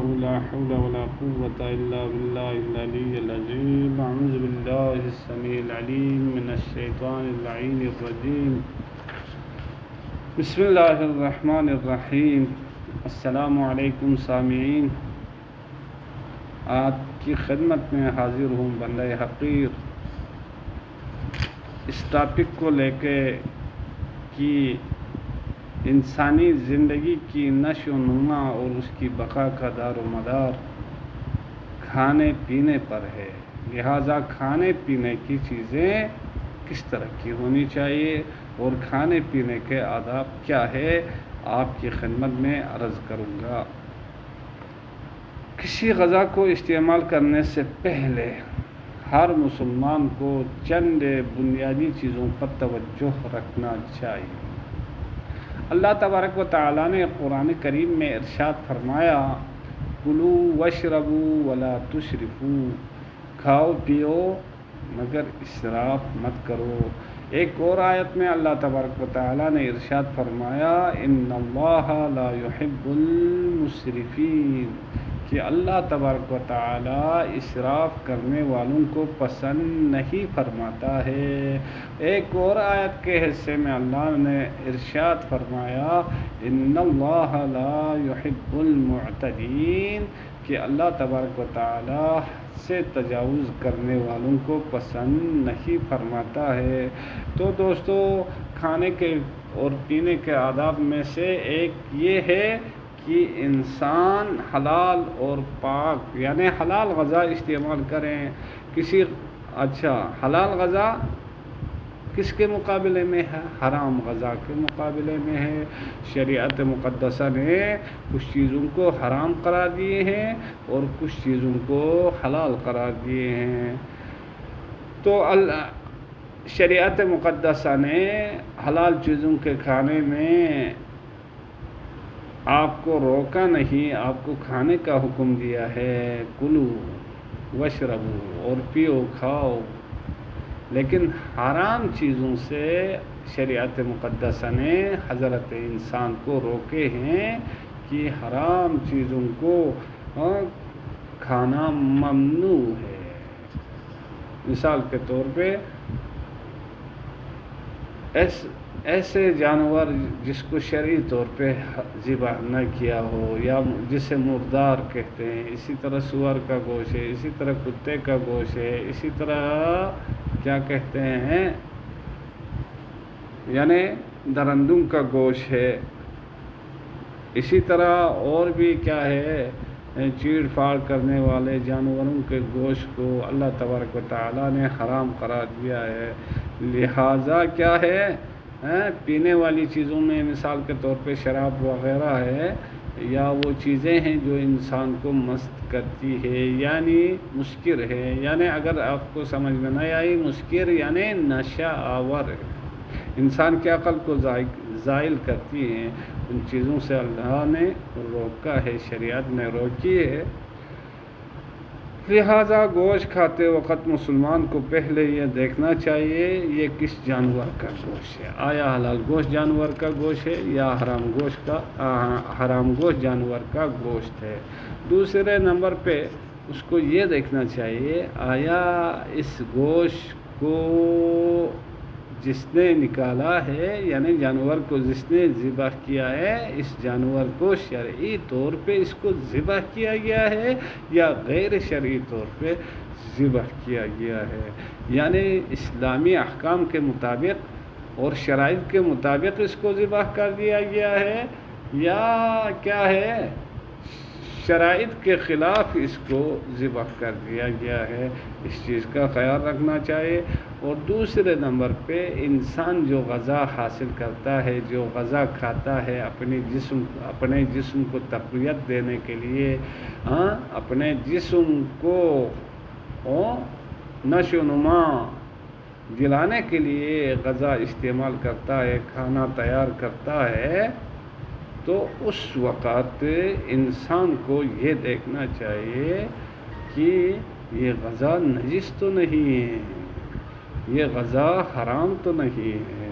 لا حول ولا قوة إلا بالله العلي العظيم. أعوذ بالله السميع العليم من الشيطان اللعين الرجيم. بسم اللہ الرحمن الرحیم. السلام علیکم سامعین، آپ کی خدمت میں حاضر ہوں بندہ حقیر اس ٹاپک کو لے کے کہ انسانی زندگی کی نشو و نما اور اس کی بقا کا دار و مدار کھانے پینے پر ہے. لہٰذا کھانے پینے کی چیزیں کس طرح کی ہونی چاہیے اور کھانے پینے کے آداب کیا ہے، آپ کی خدمت میں عرض کروں گا. کسی غذا کو استعمال کرنے سے پہلے ہر مسلمان کو چند بنیادی چیزوں پر توجہ رکھنا چاہیے. اللہ تبارک و تعالیٰ نے قرآن کریم میں ارشاد فرمایا، کلوا واشربوا ولا تسرفوا، کھاؤ پیو مگر اسراف مت کرو. ایک اور آیت میں اللہ تبارک و تعالیٰ نے ارشاد فرمایا، ان اللہ لا يحب المسرفین، کہ اللہ تبارک و تعالیٰ اسراف کرنے والوں کو پسند نہیں فرماتا ہے. ایک اور آیت کے حصے میں اللہ نے ارشاد فرمایا، ان اللہ لا يحب المعتدین، کہ اللہ تبارک و تعالیٰ سے تجاوز کرنے والوں کو پسند نہیں فرماتا ہے. تو دوستو، کھانے کے اور پینے کے آداب میں سے ایک یہ ہے کہ انسان حلال اور پاک یعنی حلال غذا استعمال کریں. حلال غذا کس کے مقابلے میں ہے؟ حرام غذا کے مقابلے میں ہے. شریعت مقدسہ نے کچھ چیزوں کو حرام قرار دیے ہیں اور کچھ چیزوں کو حلال قرار دیے ہیں. تو شریعت مقدسہ نے حلال چیزوں کے کھانے میں آپ کو روکا نہیں، آپ کو کھانے کا حکم دیا ہے، کلو واشربو، اور پیو کھاؤ. لیکن حرام چیزوں سے شریعت مقدسہ نے حضرت انسان کو روکے ہیں کہ حرام چیزوں کو کھانا ممنوع ہے. مثال کے طور پہ ایسے جانور جس کو شرعی طور پہ ذبح نہ کیا ہو یا جسے مردار کہتے ہیں، اسی طرح سور کا گوشت ہے، اسی طرح کتے کا گوشت ہے، اسی طرح کیا کہتے ہیں یعنی درندوں کا گوشت ہے، اسی طرح اور بھی کیا ہے چیڑ پھاڑ کرنے والے جانوروں کے گوشت کو اللہ تبارک و تعالیٰ نے حرام قرار دیا ہے. لہٰذا کیا ہے پینے والی چیزوں میں مثال کے طور پہ شراب وغیرہ ہے یا وہ چیزیں ہیں جو انسان کو مست کرتی ہے یعنی مسکر ہے. یعنی اگر آپ کو سمجھ میں نہ آئی، مسکر یعنی نشہ آور ہے، انسان کی عقل کو زائل کرتی ہیں. ان چیزوں سے اللہ نے روکا ہے، شریعت نے روکی ہے. لہٰذا گوشت کھاتے وقت مسلمان کو پہلے یہ دیکھنا چاہیے یہ کس جانور کا گوشت ہے. آیا حلال گوشت جانور کا گوشت ہے یا حرام گوشت جانور کا گوشت ہے. دوسرے نمبر پہ اس کو یہ دیکھنا چاہیے آیا اس گوشت کو جس نے نکالا ہے یعنی جانور کو جس نے ذبح کیا ہے، اس جانور کو شرعی طور پہ اس کو ذبح کیا گیا ہے یا غیر شرعی طور پہ ذبح کیا گیا ہے. یعنی اسلامی احکام کے مطابق اور شرائط کے مطابق اس کو ذبح کر دیا گیا ہے یا کیا ہے شرائط کے خلاف اس کو ذبح کر دیا گیا ہے. اس چیز کا خیال رکھنا چاہیے. اور دوسرے نمبر پہ انسان جو غذا حاصل کرتا ہے، جو غذا کھاتا ہے اپنے جسم کو تقویت دینے کے لیے، اپنے جسم کو نشو و نما دلانے کے لیے غذا استعمال کرتا ہے، کھانا تیار کرتا ہے، تو اس وقت انسان کو یہ دیکھنا چاہیے کہ یہ غذا نجس تو نہیں ہے، یہ غذا حرام تو نہیں ہے.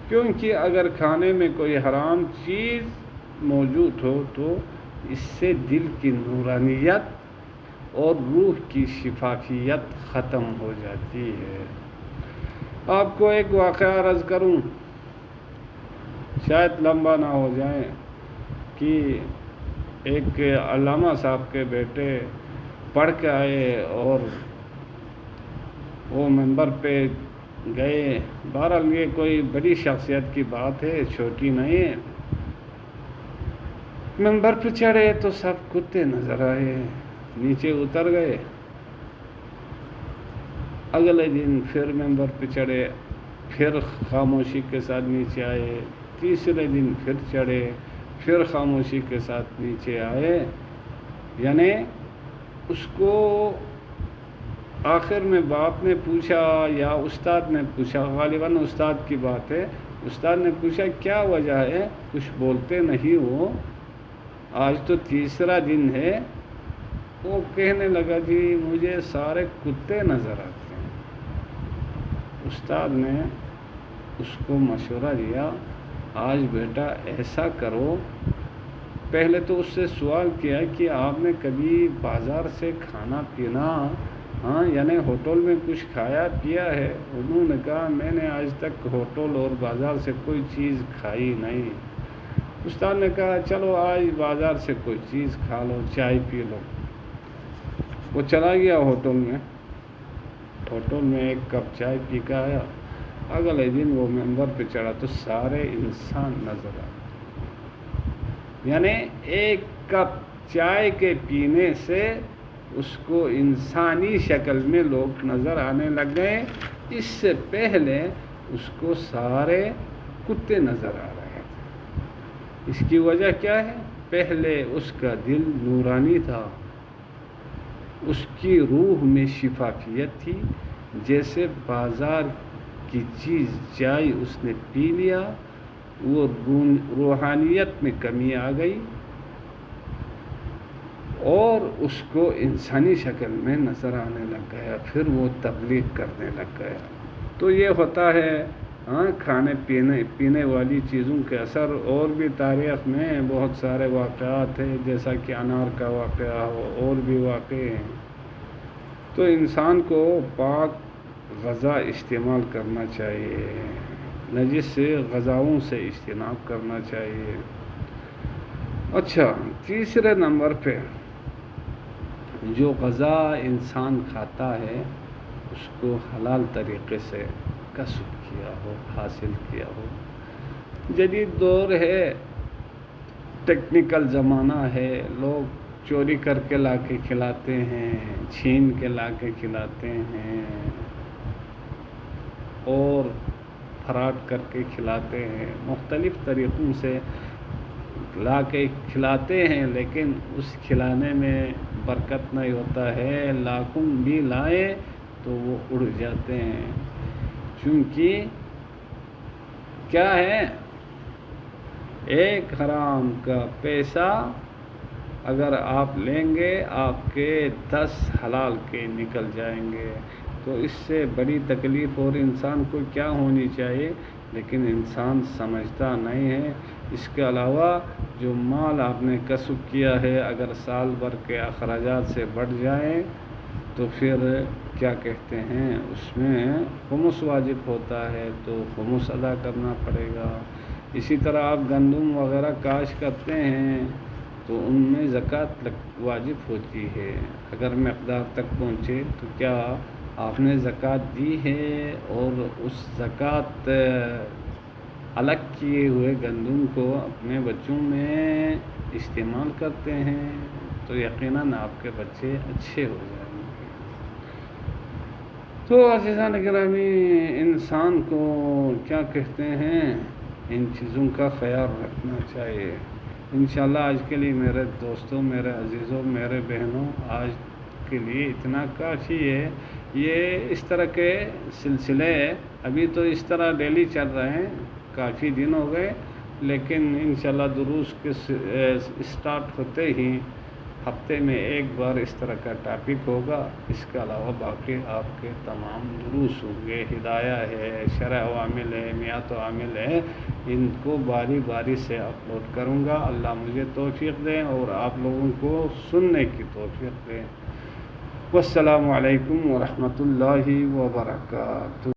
کیونکہ اگر کھانے میں کوئی حرام چیز موجود ہو تو اس سے دل کی نورانیت اور روح کی شفافیت ختم ہو جاتی ہے۔ آپ کو ایک واقعہ عرض کروں، شاید لمبا نہ ہو جائے، کہ ایک علامہ صاحب کے بیٹے پڑھ کے آئے اور وہ منبر پہ گئے۔ بہرحال یہ کوئی بڑی شخصیت کی بات ہے، چھوٹی نہیں ہے۔ منبر پہ چڑھے تو سب کتے نظر آئے، نیچے اتر گئے۔ اگلے دن پھر منبر پہ چڑھے، پھر خاموشی کے ساتھ نیچے آئے۔ تیسرے دن پھر چڑھے، پھر خاموشی کے ساتھ نیچے آئے۔ یعنی اس کو آخر میں باپ نے پوچھا یا استاد نے پوچھا، غالباً استاد کی بات ہے، استاد نے پوچھا کیا وجہ ہے، کچھ بولتے نہیں ہو، آج تو تیسرا دن ہے۔ وہ کہنے لگا جی مجھے سارے کتے نظر آتے ہیں۔ استاد نے اس کو مشورہ دیا، آج بیٹا ایسا کرو، پہلے تو اس سے سوال کیا کہ آپ نے کبھی بازار سے کھانا پینا، یعنی ہوٹل میں کچھ کھایا پیا ہے؟ انہوں نے کہا میں نے آج تک ہوٹل اور بازار سے کوئی چیز کھائی نہیں۔ استاد نے کہا چلو آج بازار سے کوئی چیز کھا لو، چائے پی لو۔ وہ چلا گیا ہوٹل میں ایک کپ چائے پی کے آیا۔ اگلے دن وہ منبر پہ چڑھا تو سارے انسان نظر آئے، یعنی ایک کپ چائے کے پینے سے اس کو انسانی شکل میں لوگ نظر آنے لگ گئے۔ اس سے پہلے اس کو سارے کتے نظر آ رہے تھے۔ اس کی وجہ کیا ہے؟ پہلے اس کا دل نورانی تھا، اس کی روح میں شفافیت تھی، جیسے بازار کی چیز چائے اس نے پی لیا، وہ روحانیت میں کمی آ گئی اور اس کو انسانی شکل میں نظر آنے لگ گیا، پھر وہ تبلیغ کرنے لگ گیا۔ تو یہ ہوتا ہے کھانے پینے والی چیزوں کے اثر۔ اور بھی تاریخ میں بہت سارے واقعات ہیں، جیسا کہ انار کا واقعہ ہو، اور بھی واقعے ہیں۔ تو انسان کو پاک غذا استعمال کرنا چاہیے، نجس سے غذاؤں سے اجتناب کرنا چاہیے۔ اچھا، تیسرے نمبر پہ جو غذا انسان کھاتا ہے اس کو حلال طریقے سے کسب کیا ہو، حاصل کیا ہو۔ جدید دور ہے، ٹیکنیکل زمانہ ہے، لوگ چوری کر کے لا کے کھلاتے ہیں، چھین کے لا کے کھلاتے ہیں اور فراڈ کر کے کھلاتے ہیں، مختلف طریقوں سے لا کے کھلاتے ہیں، لیکن اس کھلانے میں برکت نہیں ہوتا ہے۔ لاکھوں بھی لائیں تو وہ اڑ جاتے ہیں، کیونکہ کیا ہے، ایک حرام کا پیسہ اگر آپ لیں گے آپ کے 10 حلال کے نکل جائیں گے۔ تو اس سے بڑی تکلیف اور انسان کو کیا ہونی چاہیے، لیکن انسان سمجھتا نہیں ہے۔ اس کے علاوہ جو مال آپ نے کسب کیا ہے، اگر سال بھر کے اخراجات سے بڑھ جائیں تو پھر کیا کہتے ہیں، اس میں خمس واجب ہوتا ہے، تو خمس ادا کرنا پڑے گا۔ اسی طرح آپ گندم وغیرہ کاشت کرتے ہیں تو ان میں زکوٰۃ واجب ہوتی ہے، اگر مقدار تک پہنچے تو کیا آپ نے زکوٰۃ دی ہے اور اس زکوٰۃ الگ کیے ہوئے گندم کو اپنے بچوں میں استعمال کرتے ہیں تو یقیناً آپ کے بچے اچھے ہو جائیں گے۔ تو عزیزان گرامی، انسان کو کیا کہتے ہیں، ان چیزوں کا خیال رکھنا چاہیے۔ انشاءاللہ آج کے لیے میرے دوستوں، میرے عزیزوں، میرے بہنوں، آج کے لیے اتنا کافی ہے۔ یہ اس طرح کے سلسلے ابھی تو اس طرح ڈیلی چل رہے ہیں، کافی دن ہو گئے، لیکن انشاءاللہ دروس کے اسٹارٹ ہوتے ہی ہفتے میں ایک بار اس طرح کا ٹاپک ہوگا. اس کے علاوہ باقی آپ کے تمام دروس ہوں گے. ہدایہ ہے، شرح عوامل ہے، میات عامل ہے، ان کو باری باری سے اپلوڈ کروں گا. اللہ مجھے توفیق دیں اور آپ لوگوں کو سننے کی توفیق دیں. والسلام علیکم ورحمۃ اللہ وبرکاتہ.